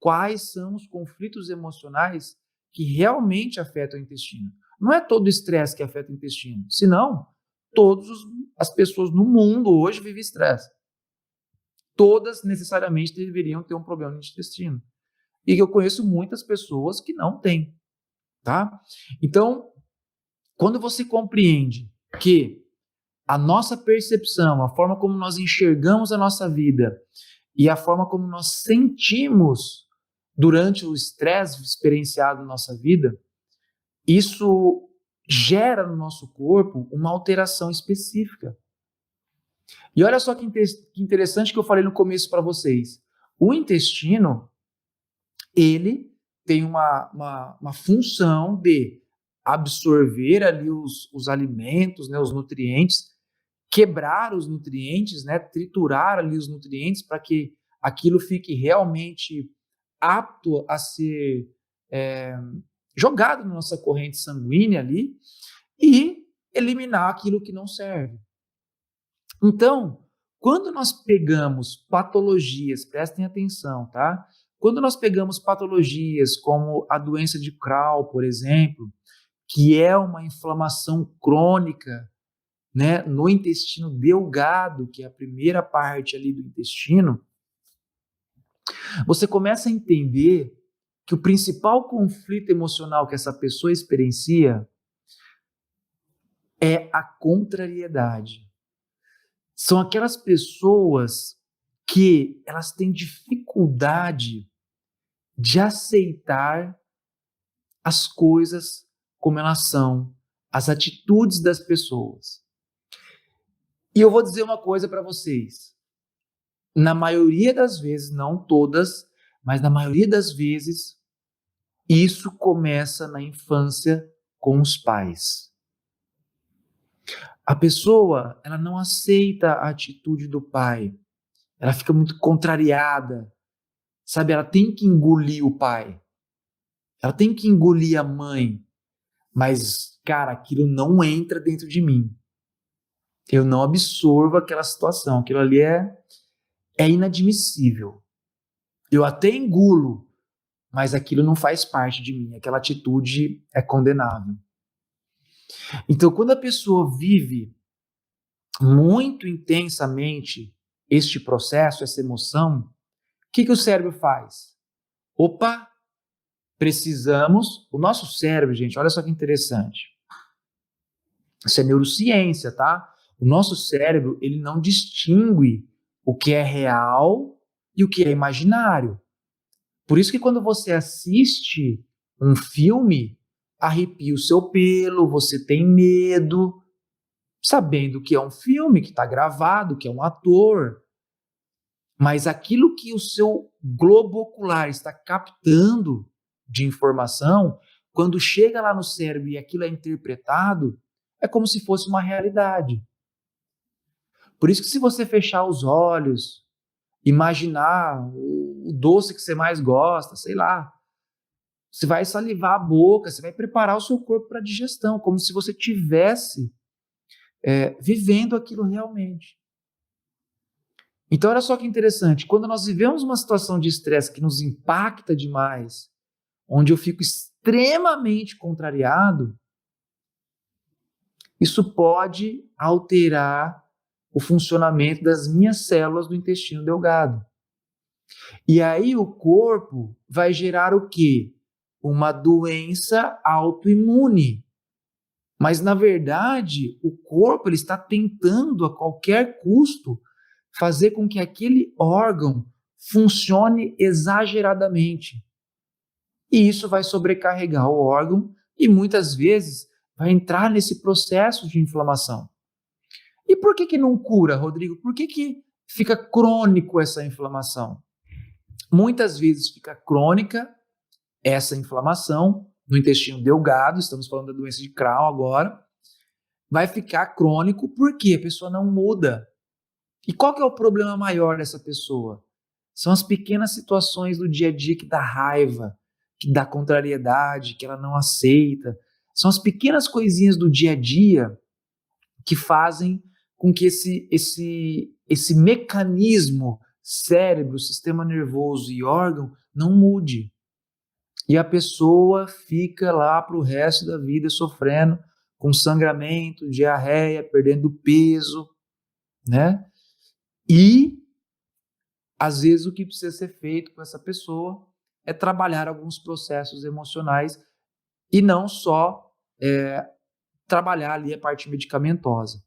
quais são os conflitos emocionais que realmente afetam o intestino. Não é todo estresse que afeta o intestino, senão todas as pessoas no mundo hoje vivem estresse. Todas necessariamente deveriam ter um problema no intestino. E eu conheço muitas pessoas que não têm, tá? Então, quando você compreende que a nossa percepção, a forma como nós enxergamos a nossa vida e a forma como nós sentimos durante o estresse experienciado na nossa vida, isso gera no nosso corpo uma alteração específica. E olha só que interessante que eu falei no começo para vocês. O intestino, ele tem uma função de absorver ali os alimentos, né, os nutrientes, quebrar os nutrientes, né, triturar ali os nutrientes para que aquilo fique realmente apto a ser jogado na nossa corrente sanguínea ali e eliminar aquilo que não serve. Então, quando nós pegamos patologias, prestem atenção, tá? Quando nós pegamos patologias como a doença de Crohn, por exemplo, que é uma inflamação crônica, né, no intestino delgado, que é a primeira parte ali do intestino, você começa a entender que o principal conflito emocional que essa pessoa experiencia é a contrariedade. São aquelas pessoas que elas têm dificuldade de aceitar as coisas como elas são, as atitudes das pessoas. E eu vou dizer uma coisa para vocês. Na maioria das vezes, não todas, mas na maioria das vezes, isso começa na infância com os pais. A pessoa, ela não aceita a atitude do pai. Ela fica muito contrariada. Sabe, ela tem que engolir o pai. Ela tem que engolir a mãe. Mas, cara, aquilo não entra dentro de mim. Eu não absorvo aquela situação. Aquilo ali é inadmissível. Eu até engulo, mas aquilo não faz parte de mim. Aquela atitude é condenável. Então, quando a pessoa vive muito intensamente este processo, essa emoção, o que o cérebro faz? Opa, precisamos... O nosso cérebro, gente, olha só que interessante. Isso é neurociência, tá? O nosso cérebro, ele não distingue o que é real e o que é imaginário. Por isso que quando você assiste um filme, arrepia o seu pelo, você tem medo, sabendo que é um filme, que está gravado, que é um ator. Mas aquilo que o seu globo ocular está captando de informação, quando chega lá no cérebro e aquilo é interpretado, é como se fosse uma realidade. Por isso que se você fechar os olhos, imaginar o doce que você mais gosta, sei lá, você vai salivar a boca, você vai preparar o seu corpo para a digestão, como se você tivesse vivendo aquilo realmente. Então, olha só que interessante, quando nós vivemos uma situação de estresse que nos impacta demais, onde eu fico extremamente contrariado, isso pode alterar o funcionamento das minhas células do intestino delgado. E aí o corpo vai gerar o quê? Uma doença autoimune. Mas, na verdade, o corpo ele está tentando a qualquer custo fazer com que aquele órgão funcione exageradamente. E isso vai sobrecarregar o órgão e muitas vezes vai entrar nesse processo de inflamação. E por que não cura, Rodrigo? Por que fica crônico essa inflamação? Muitas vezes fica crônica essa inflamação no intestino delgado, estamos falando da doença de Crohn agora, vai ficar crônico porque a pessoa não muda. E qual que é o problema maior dessa pessoa? São as pequenas situações do dia a dia que dá raiva, que dá contrariedade, que ela não aceita. São as pequenas coisinhas do dia a dia que fazem com que esse mecanismo, cérebro, sistema nervoso e órgão não mude. E a pessoa fica lá para o resto da vida sofrendo com sangramento, diarreia, perdendo peso, né? E às vezes o que precisa ser feito com essa pessoa é trabalhar alguns processos emocionais e não só trabalhar ali a parte medicamentosa.